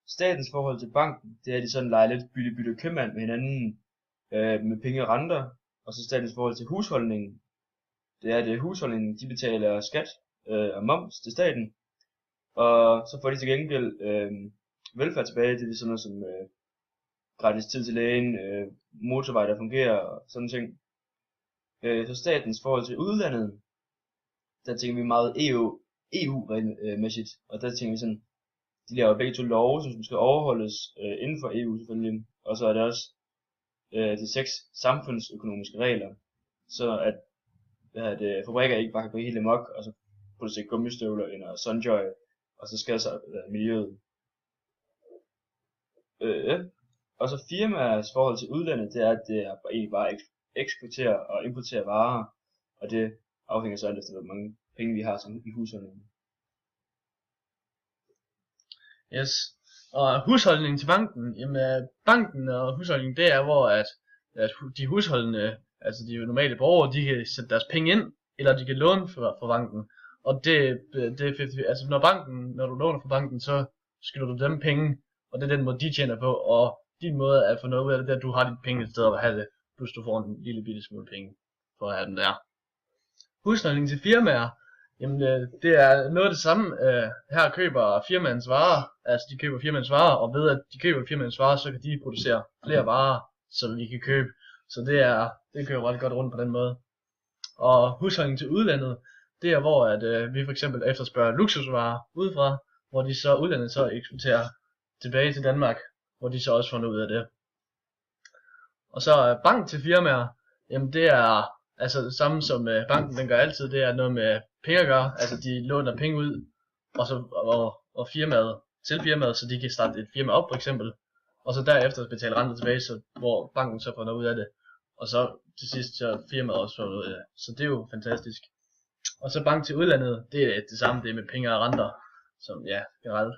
statens forhold til banken, det er, at de sådan leger lidt bytte købmand med hinanden med penge og renter. Og så statens forhold til husholdningen, det er, at husholdningen de betaler skat og moms til staten. Og så får de til gengæld velfærd tilbage, det er sådan noget som gratis tid til lægen, motorvej der fungerer og sådan ting. Så statens forhold til udlandet, der tænker vi meget EU-mæssigt, og der tænker vi sådan, de laver begge to love, som skal overholdes inden for EU selvfølgelig, og så er der også de 6 samfundsøkonomiske regler, så at fabrikker ikke bare kan gå helt amok, og så producere gummistøvler eller Sunjoy, og så skal så miljøet. Og så firmaers forhold til udlandet, det er, at det er egentlig bare eksportere og importere varer, og det afhænger så af, hvor mange penge vi har i husholdningen. Yes. Og husholdningen til banken, jamen banken og husholdningen, det er hvor at de husholdende, altså de normale borgere, de kan sætte deres penge ind, eller de kan låne fra banken. Og det er altså når du låner fra banken, så skylder du dem penge, og det er den måde de tjener på, og din måde at få noget ud af det, er, at du har dit penge et sted at have det, plus du får en lille bitte smule penge for at have dem der. Husholdning til firmaer, jamen det er noget af det samme. Her køber firmaens varer, altså de køber firmaens varer, og ved at de køber firmaens varer, så kan de producere flere varer, som vi kan købe. Så det kører ret godt rundt på den måde. Og husholdning til udlandet, det er hvor at vi for eksempel efterspørger luksusvarer udefra, hvor de så udlandet så eksporterer tilbage til Danmark, hvor de så også får noget ud af det. Og så bank til firmaer, jamen det er altså det samme som banken den gør altid, det er noget med penge at gøre, altså de låner penge ud, og firmaet, til firmaet, så de kan starte et firma op for eksempel, og så derefter betale renter tilbage, så hvor banken så får noget ud af det, og så til sidst så firmaet også får noget ud af det, så det er jo fantastisk. Og så bank til udlandet, det er det samme, det er med penge og renter, som ja, generelt